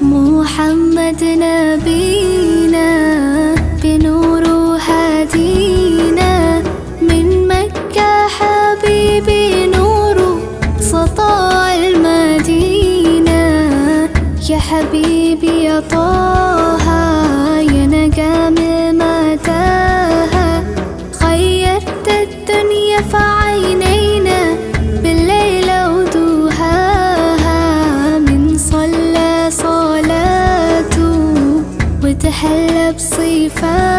محمد نبينا بنور هدينا من مكة حبيبي نور سطاع المدينة. يا حبيبي يا طه يا نجم متاهة، خيرت الدنيا في عينينا بالليل ودوهاها. من صلى صلاته وتحلى بصفاته